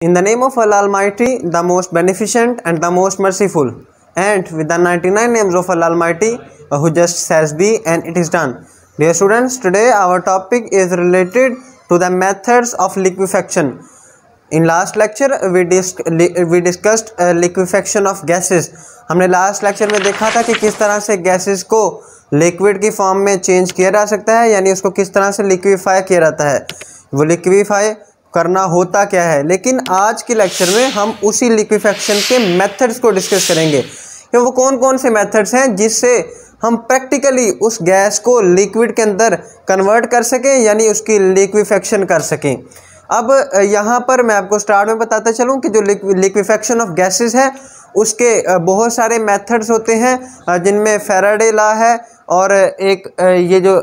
In the name of Allah Almighty, the most beneficent and the most merciful, and with the 99 names of Allah Almighty, who just says be and it is done. Dear students, today our topic is related to the methods of liquefaction. In last lecture we discussed liquefaction of gases. हमने last lecture में देखा था कि किस तरह से gases को liquid की फॉर्म में चेंज किया जा सकता है, यानी उसको किस तरह से लिक्विफाई किया जाता है, वो लिक्विफाई करना होता क्या है। लेकिन आज के लेक्चर में हम उसी लिक्विफेक्शन के मेथड्स को डिस्कस करेंगे कि वो कौन कौन से मेथड्स हैं जिससे हम प्रैक्टिकली उस गैस को लिक्विड के अंदर कन्वर्ट कर सकें, यानी उसकी लिक्विफेक्शन कर सकें। अब यहाँ पर मैं आपको स्टार्ट में बताता चलूँ कि जो लिक्विफेक्शन ऑफ गैसेस है उसके बहुत सारे मेथड्स होते हैं, जिनमें फैराडे लॉ है और एक ये जो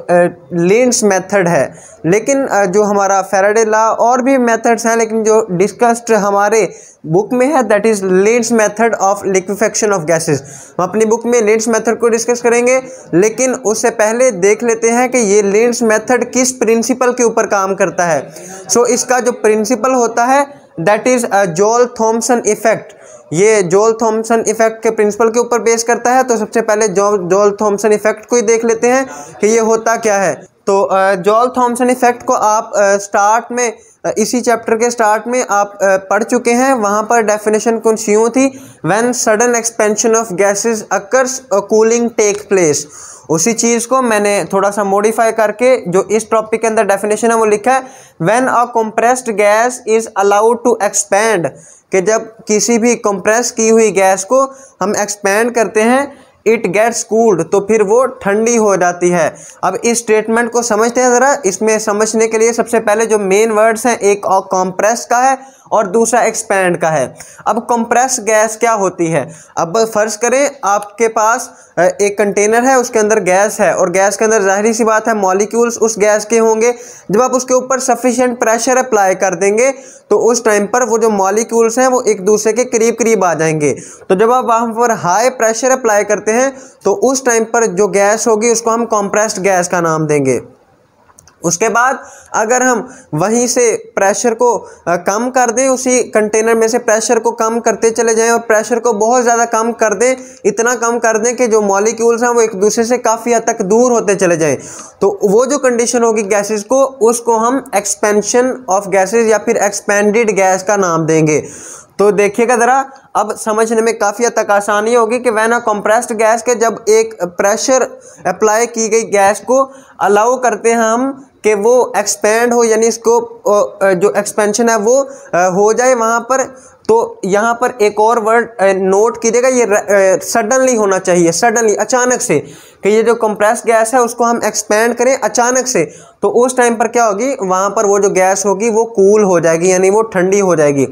लिंड्स मेथड है। लेकिन जो हमारा फैराडे लॉ और भी मेथड्स हैं, लेकिन जो डिस्कस्ड हमारे बुक में है that is Linde's method of liquefaction of gases. हम अपनी बुक में लिंड्स मेथड को डिस्कस करेंगे, लेकिन उससे पहले देख लेते हैं कि ये लिंड्स मेथड किस प्रिंसिपल के ऊपर काम करता है। सो इसका जो प्रिंसिपल होता है दैट इज़ जोल-थॉम्सन इफेक्ट। ये जोल-थॉम्सन इफेक्ट के प्रिंसिपल के ऊपर बेस करता है। तो सबसे पहले जोल-थॉम्सन इफेक्ट को ही देख लेते हैं कि ये होता क्या है। तो जोल-थॉम्सन इफेक्ट को आप स्टार्ट में इसी चैप्टर के स्टार्ट में आप पढ़ चुके हैं। वहाँ पर डेफिनेशन कुछ यूँ थी, when sudden expansion of gases occurs cooling take place. उसी चीज़ को मैंने थोड़ा सा मॉडिफाई करके जो इस टॉपिक के अंदर डेफिनेशन है वो लिखा है, when a compressed gas is allowed to expand, कि जब किसी भी कंप्रेस की हुई गैस को हम एक्सपैंड करते हैं इट गेट्स कूल्ड, तो फिर वो ठंडी हो जाती है। अब इस स्टेटमेंट को समझते हैं ज़रा। इसमें समझने के लिए सबसे पहले जो मेन वर्ड्स हैं, एक कंप्रेस का है और दूसरा एक्सपैंड का है। अब कंप्रेस गैस क्या होती है। अब फर्ज करें आपके पास एक कंटेनर है, उसके अंदर गैस है और गैस के अंदर जाहिर सी बात है मॉलिक्यूल्स उस गैस के होंगे। जब आप उसके ऊपर सफिशिएंट प्रेशर अप्लाई कर देंगे तो उस टाइम पर वो जो मॉलिक्यूल्स हैं वो एक दूसरे के करीब करीब आ जाएंगे। तो जब आप वहाँ पर हाई प्रेशर अप्लाई करते हैं तो उस टाइम पर जो गैस होगी उसको हम कंप्रेस्ड गैस का नाम देंगे। उसके बाद अगर हम वहीं से प्रेशर को कम कर दें, उसी कंटेनर में से प्रेशर को कम करते चले जाएं और प्रेशर को बहुत ज़्यादा कम कर दें, इतना कम कर दें कि जो मॉलिक्यूल्स हैं वो एक दूसरे से काफ़ी हद तक दूर होते चले जाएं, तो वो जो कंडीशन होगी गैसेस को, उसको हम एक्सपेंशन ऑफ गैसेस या फिर एक्सपेंडेड गैस का नाम देंगे। तो देखिएगा ज़रा, अब समझने में काफ़ी हद तक आसानी होगी कि वैन अ कंप्रेस्ड गैस के जब एक प्रेशर अप्लाई की गई गैस को अलाउ करते हैं हम कि वो एक्सपेंड हो, यानी इसको जो एक्सपेंशन है वो हो जाए वहाँ पर। तो यहाँ पर एक और वर्ड नोट कीजिएगा, ये सडनली होना चाहिए, सडनली, अचानक से, कि ये जो कंप्रेस गैस है उसको हम एक्सपेंड करें अचानक से, तो उस टाइम पर क्या होगी, वहाँ पर वो जो गैस होगी वो कूल हो जाएगी, यानी वो ठंडी हो जाएगी।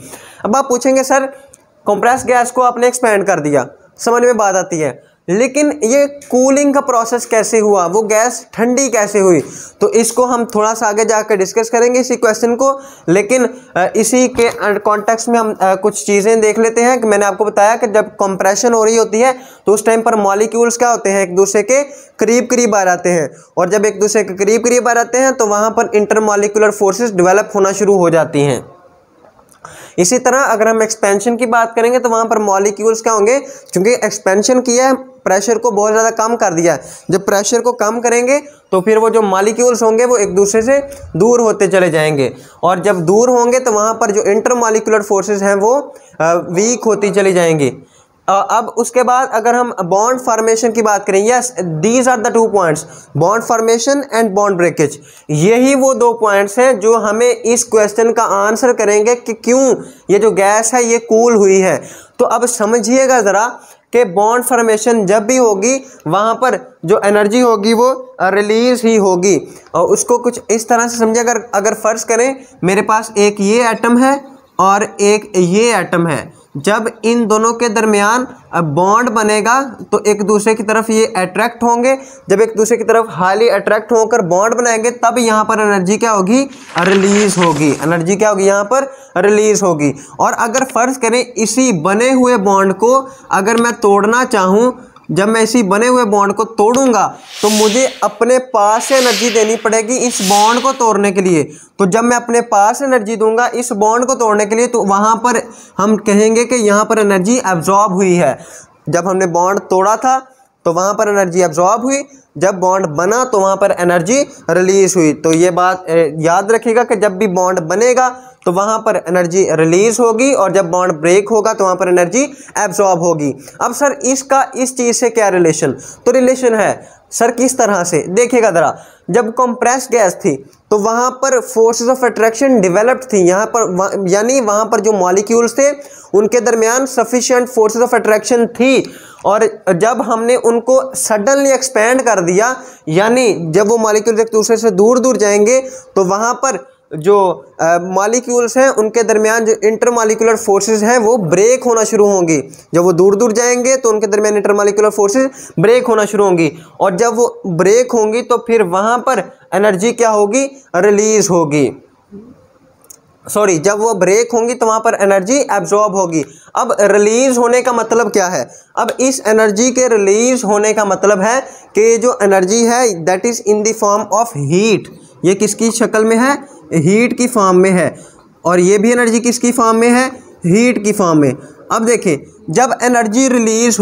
अब आप पूछेंगे सर कंप्रेस गैस को आपने एक्सपेंड कर दिया, समझ में बात आती है, लेकिन ये कूलिंग का प्रोसेस कैसे हुआ, वो गैस ठंडी कैसे हुई, तो इसको हम थोड़ा सा आगे जाकर डिस्कस करेंगे इसी क्वेश्चन को। लेकिन इसी के कॉन्टेक्स्ट में हम कुछ चीज़ें देख लेते हैं कि मैंने आपको बताया कि जब कंप्रेशन हो रही होती है तो उस टाइम पर मॉलिक्यूल्स क्या होते हैं, एक दूसरे के करीब करीब आ जाते हैं, और जब एक दूसरे के करीब करीब आ जाते हैं तो वहाँ पर इंटरमॉलिक्यूलर फोर्सेस डेवलप होना शुरू हो जाती हैं। इसी तरह अगर हम एक्सपेंशन की बात करेंगे तो वहाँ पर मॉलिक्यूल्स क्या होंगे, क्योंकि एक्सपेंशन किया है, प्रेशर को बहुत ज़्यादा कम कर दिया है, जब प्रेशर को कम करेंगे तो फिर वो जो मॉलिक्यूल्स होंगे वो एक दूसरे से दूर होते चले जाएंगे, और जब दूर होंगे तो वहाँ पर जो इंटरमॉलिक्यूलर फोर्सेस हैं वो वीक होती चली जाएंगी। अब उसके बाद अगर हम बॉन्ड फॉर्मेशन की बात करें, yes these are the 2 points, bond formation and bond breakage. यही वो 2 पॉइंट्स हैं जो हमें इस क्वेश्चन का आंसर करेंगे कि क्यों ये जो गैस है ये कूल हुई है। तो अब समझिएगा ज़रा कि बॉन्ड फॉर्मेशन जब भी होगी वहाँ पर जो एनर्जी होगी वो रिलीज ही होगी, और उसको कुछ इस तरह से समझिए, अगर फ़र्ज़ करें मेरे पास एक ये एटम है और एक ये एटम है, जब इन दोनों के दरमियान बॉन्ड बनेगा तो एक दूसरे की तरफ ये अट्रैक्ट होंगे, जब एक दूसरे की तरफ हाईली अट्रैक्ट होकर बॉन्ड बनाएंगे तब यहाँ पर एनर्जी क्या होगी, रिलीज होगी, एनर्जी क्या होगी यहाँ पर रिलीज होगी। और अगर फ़र्ज़ करें इसी बने हुए बॉन्ड को अगर मैं तोड़ना चाहूँ जब मैं इसी बने हुए बॉन्ड को तोड़ूंगा तो मुझे अपने पास से एनर्जी देनी पड़ेगी इस बॉन्ड को तोड़ने के लिए। तो जब मैं अपने पास एनर्जी दूंगा इस बॉन्ड को तोड़ने के लिए तो वहाँ पर हम कहेंगे कि यहाँ पर एनर्जी एब्जॉर्ब हुई है। जब हमने बॉन्ड तोड़ा था तो वहाँ पर एनर्जी एब्जॉर्ब हुई, जब बॉन्ड बना तो वहाँ पर एनर्जी रिलीज हुई। तो ये बात याद रखिएगा कि जब भी बॉन्ड बनेगा तो वहाँ पर एनर्जी रिलीज होगी और जब बॉन्ड ब्रेक होगा तो वहाँ पर एनर्जी एब्जॉर्ब होगी। अब सर इसका इस चीज़ से क्या रिलेशन? तो रिलेशन है सर किस तरह से, देखिएगा ज़रा। जब कंप्रेस गैस थी तो वहाँ पर फोर्सेस ऑफ अट्रैक्शन डेवलप्ड थी, यहाँ पर यानी वहाँ पर जो मॉलिक्यूल्स थे उनके दरमियान सफिशिएंट फोर्सेस ऑफ अट्रैक्शन थी। और जब हमने उनको सडनली एक्सपेंड कर दिया, यानी जब वो मॉलिक्यूल्स एक दूसरे से दूर दूर जाएंगे तो वहाँ पर जो मॉलिक्यूल्स हैं उनके दरमियान जो इंटरमॉलिक्यूलर फोर्सेस हैं वो ब्रेक होना शुरू होंगी। जब वो दूर दूर जाएंगे तो उनके दरमियान इंटरमॉलिक्यूलर फोर्सेस ब्रेक होना शुरू होंगी, और जब वो ब्रेक होंगी तो फिर वहाँ पर एनर्जी क्या होगी? रिलीज होगी। सॉरी, जब वो ब्रेक होंगी तो वहाँ पर एनर्जी एब्जॉर्ब होगी। अब रिलीज होने का मतलब क्या है? अब इस एनर्जी के रिलीज होने का मतलब है कि जो एनर्जी है that is in the form of heat. ये किसकी शक्ल में है? हीट की फॉर्म में है। और ये भी एनर्जी किसकी फॉर्म में है? हीट की फॉर्म में। अब देखें, जब एनर्जी रिलीज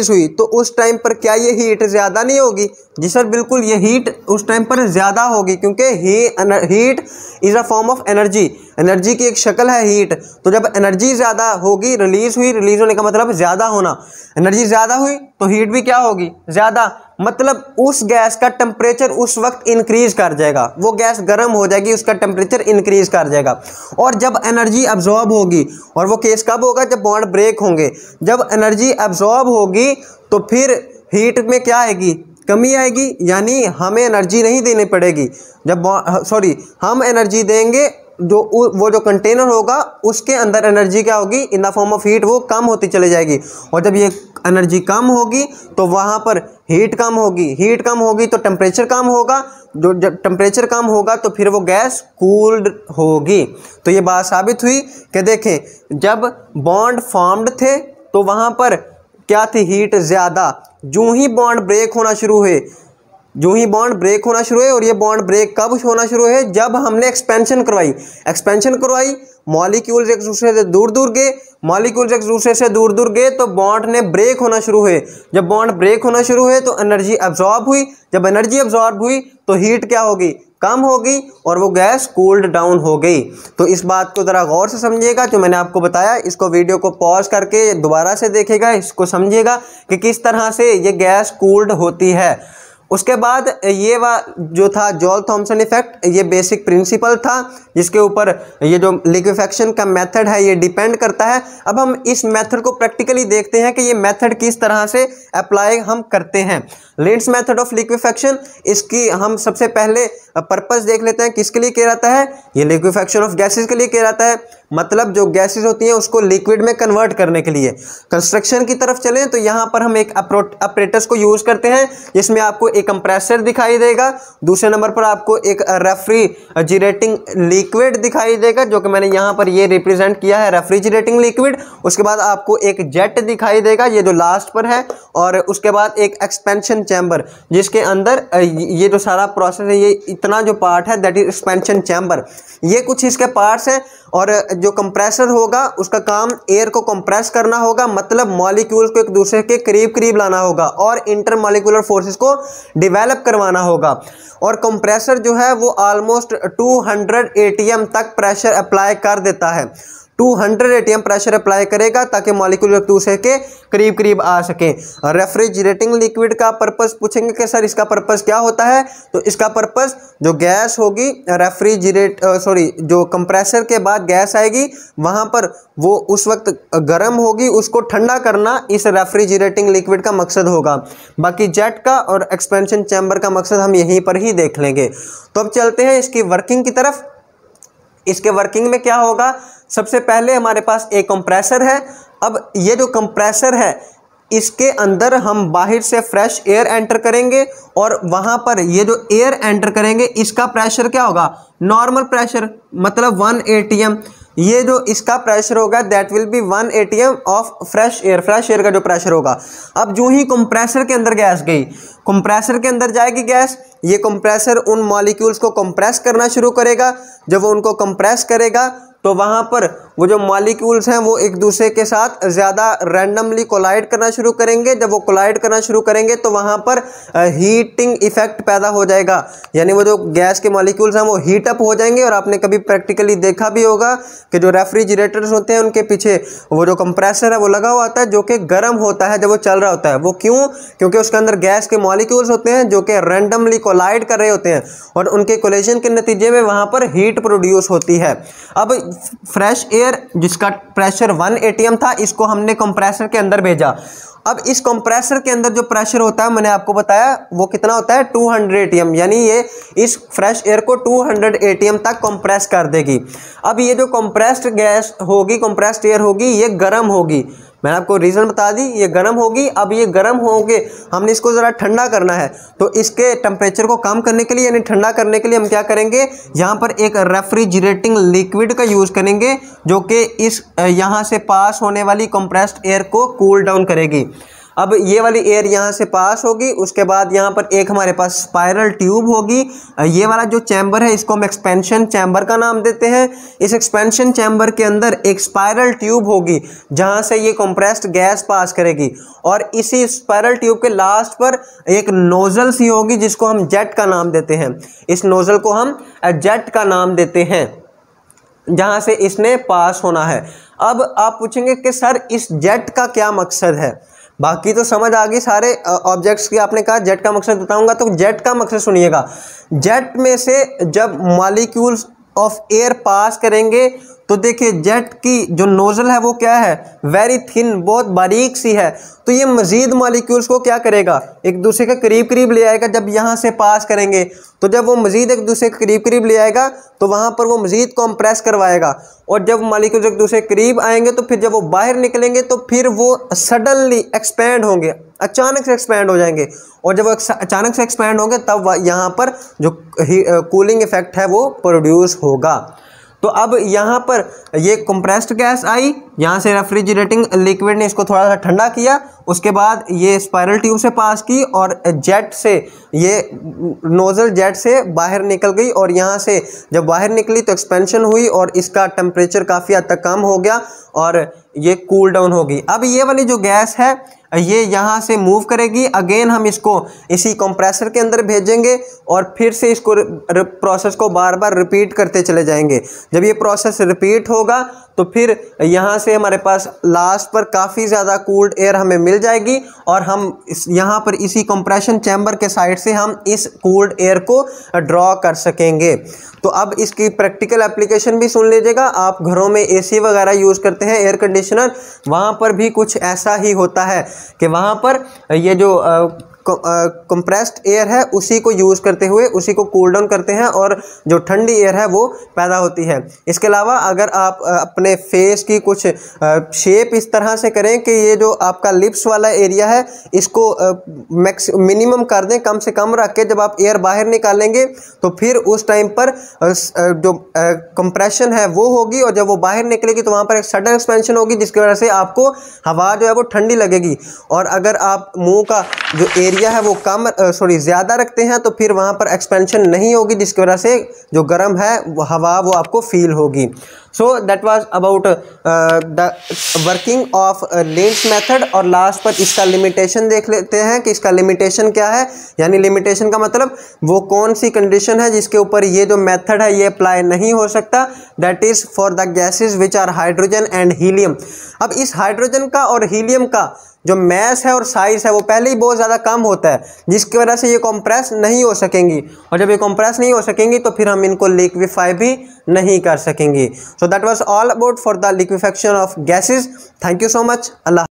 हुई तो उस टाइम पर क्या ये हीट ज़्यादा नहीं होगी? जी सर बिल्कुल, ये हीट उस टाइम पर ज़्यादा होगी, क्योंकि heat is a form of energy. Energy की एक शक्ल है हीट। तो जब एनर्जी ज़्यादा होगी, रिलीज होने का मतलब ज़्यादा होना। एनर्जी ज़्यादा हुई तो हीट भी क्या होगी? ज़्यादा। मतलब उस गैस का टेम्परेचर उस वक्त इंक्रीज कर जाएगा, वो गैस गर्म हो जाएगी, उसका टेम्परेचर इंक्रीज कर जाएगा। और जब एनर्जी एब्जॉर्ब होगी, और वो केस कब होगा? जब बॉन्ड ब्रेक होंगे। जब एनर्जी एब्जॉर्ब होगी तो फिर हीट में क्या आएगी? कमी आएगी, यानी हमें एनर्जी नहीं देनी पड़ेगी। हम एनर्जी देंगे, वो जो कंटेनर होगा उसके अंदर एनर्जी क्या होगी? In the form of heat, वो कम होती चली जाएगी। और जब ये एनर्जी कम होगी तो वहाँ पर हीट कम होगी तो टेम्परेचर कम होगा। जब टेम्परेचर कम होगा तो फिर वो गैस कूल्ड होगी। तो ये बात साबित हुई कि देखें, जब बॉन्ड फॉर्म्ड थे तो वहाँ पर क्या थी? हीट ज़्यादा। जो ही बॉन्ड ब्रेक होना शुरू हुए, और ये बॉन्ड ब्रेक कब होना शुरू है? जब हमने एक्सपेंशन करवाई, मॉलिक्यूल्स एक दूसरे से दूर दूर गए तो बॉन्ड ने ब्रेक होना शुरू हुए। जब बॉन्ड ब्रेक होना शुरू हुए तो एनर्जी एब्जॉर्ब हुई। जब एनर्जी एब्जॉर्ब हुई तो हीट क्या होगी? कम होगी, और वो गैस कूल्ड डाउन हो गई। तो इस बात को ज़रा गौर से समझिएगा जो मैंने आपको बताया। इसको वीडियो को पॉज करके दोबारा से देखिएगा, इसको समझिएगा कि किस तरह से ये गैस कूल्ड होती है। उसके बाद ये जो था जॉल थॉमसन इफेक्ट, ये बेसिक प्रिंसिपल था जिसके ऊपर ये जो लिक्विफेक्शन का मेथड है ये डिपेंड करता है। अब हम इस मेथड को प्रैक्टिकली देखते हैं कि ये मेथड किस तरह से अप्लाई हम करते हैं। लिंड्स मेथड ऑफ लिक्विफेक्शन, इसकी हम सबसे पहले पर्पस देख लेते हैं किसके लिए किया जाता है। ये लिक्विफेक्शन ऑफ गैसेस के लिए किया जाता है, मतलब जो गैसेस होती हैं उसको लिक्विड में कन्वर्ट करने के लिए। कंस्ट्रक्शन की तरफ चलें तो यहाँ पर हम एक अपरेटस को यूज़ करते हैं जिसमें आपको एक कंप्रेसर दिखाई देगा, दूसरे नंबर पर आपको एक रेफ्रिजरेटिंग लिक्विड दिखाई देगा जो कि मैंने यहाँ पर ये रिप्रेजेंट किया है, रेफ्रिजरेटिंग लिक्विड। उसके बाद आपको एक जेट दिखाई देगा, ये जो लास्ट पर है, और उसके बाद एक एक्सपेंशन चैम्बर जिसके अंदर ये जो सारा प्रोसेस है, ये इतना जो पार्ट है दैट इज एक्सपेंशन चैम्बर। ये कुछ इसके पार्ट्स हैं। और जो कंप्रेसर होगा उसका काम एयर को कंप्रेस करना होगा, मतलब मॉलिक्यूल्स को एक दूसरे के करीब लाना होगा और इंटरमॉलिक्यूलर फोर्सेस को डेवलप करवाना होगा। और कंप्रेसर जो है वो ऑलमोस्ट 200 ATM तक प्रेशर अप्लाई कर देता है। 200 ATM प्रेशर अप्लाई करेगा ताकि मॉलिक्यूल एक दूसरे के करीब आ सकें। रेफ्रिजरेटिंग लिक्विड का पर्पस पूछेंगे कि सर इसका पर्पस क्या होता है, तो इसका पर्पस जो गैस होगी जो कंप्रेसर के बाद गैस आएगी वहाँ पर वो उस वक्त गर्म होगी, उसको ठंडा करना इस रेफ्रिजरेटिंग लिक्विड का मकसद होगा। बाकी जेट का और एक्सपेंशन चैम्बर का मकसद हम यहीं पर ही देख लेंगे। तो अब चलते हैं इसकी वर्किंग की तरफ। इसके वर्किंग में क्या होगा, सबसे पहले हमारे पास एक कंप्रेसर है। अब ये जो कंप्रेसर है इसके अंदर हम बाहर से फ्रेश एयर एंटर करेंगे और वहाँ पर ये जो एयर एंटर करेंगे इसका प्रेशर क्या होगा, नॉर्मल प्रेशर, मतलब 1 ATM। ये जो इसका प्रेशर होगा that will be 1 atm of fresh air का जो प्रेशर होगा। अब जो ही कंप्रेसर के अंदर गैस गई, कंप्रेसर के अंदर जाएगी गैस, ये कंप्रेसर उन मॉलिक्यूल्स को कंप्रेस करना शुरू करेगा। जब वो उनको कंप्रेस करेगा तो वहाँ पर वो जो मॉलिक्यूल्स हैं वो एक दूसरे के साथ ज़्यादा रैंडमली कोलाइड करना शुरू करेंगे। जब वो कोलाइड करना शुरू करेंगे तो वहाँ पर हीटिंग इफेक्ट पैदा हो जाएगा, यानी वो जो गैस के मॉलिक्यूल्स हैं वो हीट अप हो जाएंगे। और आपने कभी प्रैक्टिकली देखा भी होगा कि जो रेफ्रिजरेटर्स होते हैं उनके पीछे वो जो कंप्रेसर है वो लगा हुआ होता है जो कि गर्म होता है जब वो चल रहा होता है। वो क्यों? क्योंकि उसके अंदर गैस के मॉलिक्यूल्स होते हैं जो कि रैंडमली कोलाइड कर रहे होते हैं और उनके कोलिजन के नतीजे में वहाँ पर हीट प्रोड्यूस होती है। अब फ्रेश एयर जिसका प्रेशर 1 atm था, इसको हमने कंप्रेसर के अंदर भेजा। अब इस कंप्रेसर के अंदर जो प्रेशर होता है मैंने आपको बताया वो कितना होता है 200 atm, यानी ये इस फ्रेश एयर को 200 atm तक कंप्रेस कर देगी। अब ये जो कंप्रेस्ड गैस होगी, कंप्रेस्ड एयर होगी, ये गर्म होगी। मैंने आपको रीज़न बता दी, ये गर्म होगी। अब ये गर्म होके हमने इसको ज़रा ठंडा करना है, तो इसके टेम्परेचर को कम करने के लिए यानी ठंडा करने के लिए हम क्या करेंगे, यहाँ पर एक रेफ्रिजरेटिंग लिक्विड का यूज़ करेंगे जो कि इस यहाँ से पास होने वाली कंप्रेस्ड एयर को कूल डाउन करेगी। अब ये वाली एयर यहाँ से पास होगी, उसके बाद यहाँ पर एक हमारे पास स्पाइरल ट्यूब होगी। ये वाला जो चैम्बर है इसको हम एक्सपेंशन चैम्बर का नाम देते हैं। इस एक्सपेंशन चैम्बर के अंदर एक स्पाइरल ट्यूब होगी जहाँ से ये कंप्रेस्ड गैस पास करेगी और इसी स्पाइरल ट्यूब के लास्ट पर एक नोज़ल सी होगी जिसको हम जेट का नाम देते हैं। इस नोज़ल को हम जेट का नाम देते हैं जहाँ से इसने पास होना है। अब आप पूछेंगे कि सर इस जेट का क्या मकसद है? बाकी तो समझ आ गई सारे ऑब्जेक्ट्स की, आपने कहा जेट का मकसद बताऊंगा, तो जेट का मकसद सुनिएगा। जेट में से जब मॉलिक्यूल्स ऑफ एयर पास करेंगे तो देखिए जेट की जो नोज़ल है वो क्या है, वेरी थिन, बहुत बारीक सी है। तो ये मज़ीद मॉलिक्यूल्स को क्या करेगा, एक दूसरे के करीब करीब ले आएगा। जब यहाँ से पास करेंगे तो जब वो मज़ीद एक दूसरे के करीब करीब ले आएगा तो वहाँ पर वो मज़ीद कंप्रेस करवाएगा। और जब मॉलिक्यूल्स एक दूसरे के करीब आएंगे तो फिर जब वो बाहर निकलेंगे तो फिर वो सडनली एक्सपैंड होंगे, अचानक से एक्सपैंड हो जाएंगे। और जब अचानक से एक्सपैंड होंगे तब यहाँ पर जो कूलिंग इफेक्ट है वो प्रोड्यूस होगा। तो अब यहाँ पर ये कंप्रेस्ड गैस आई, यहाँ से रेफ्रिजरेटिंग लिक्विड ने इसको थोड़ा सा ठंडा किया, उसके बाद ये स्पाइरल ट्यूब से पास की और जेट से, ये नोज़ल जेट से बाहर निकल गई। और यहाँ से जब बाहर निकली तो एक्सपेंशन हुई और इसका टेम्परेचर काफ़ी हद तक कम हो गया और ये कूल डाउन होगी। अब ये वाली जो गैस है ये यहाँ से मूव करेगी, अगेन हम इसको इसी कंप्रेसर के अंदर भेजेंगे और फिर से इसको प्रोसेस को बार बार रिपीट करते चले जाएंगे। जब ये प्रोसेस रिपीट होगा तो फिर यहाँ से हमारे पास लास्ट पर काफ़ी ज़्यादा कूल्ड एयर हमें मिल जाएगी और हम यहाँ पर इसी कंप्रेशन चैम्बर के साइड से हम इस कूल्ड एयर को ड्रॉ कर सकेंगे। तो अब इसकी प्रैक्टिकल एप्लीकेशन भी सुन लीजिएगा। आप घरों में एसी वगैरह यूज़ करते हैं, एयर कंडीशनर, वहाँ पर भी कुछ ऐसा ही होता है कि वहाँ पर ये जो कंप्रेस्ड एयर है उसी को यूज़ करते हुए उसी को कूल डाउन करते हैं और जो ठंडी एयर है वो पैदा होती है। इसके अलावा अगर आप अपने फेस की कुछ शेप इस तरह से करें कि ये जो आपका लिप्स वाला एरिया है इसको मिनिमम कर दें, कम से कम रख के जब आप एयर बाहर निकालेंगे तो फिर उस टाइम पर जो कंप्रेशन है वो होगी और जब वो बाहर निकलेगी तो वहाँ पर एक सडन एक्सपेंशन होगी जिसकी वजह से आपको हवा जो है वो ठंडी लगेगी। और अगर आप मुंह का जो एरिया है वो कम ज़्यादा रखते हैं तो फिर वहाँ पर एक्सपेंशन नहीं होगी जिसकी वजह से जो गर्म है वो हवा वो आपको फील होगी। So that was about the working of Linde's method. और लास्ट पर इसका लिमिटेशन देख लेते हैं कि इसका लिमिटेशन क्या है। यानी लिमिटेशन का मतलब वो कौन सी कंडीशन है जिसके ऊपर ये जो मेथड है ये अप्लाई नहीं हो सकता। That is for the gases which are hydrogen and helium. अब इस हाइड्रोजन का और हीलियम का जो मैस है और साइज़ है वो पहले ही बहुत ज़्यादा कम होता है जिसकी वजह से ये कंप्रेस नहीं हो सकेंगी और जब ये कंप्रेस नहीं हो सकेंगी तो फिर हम इनको लिक्विफाई भी नहीं कर सकेंगे। सो that was all about for the liquefaction of gases. Thank you so much. Allah.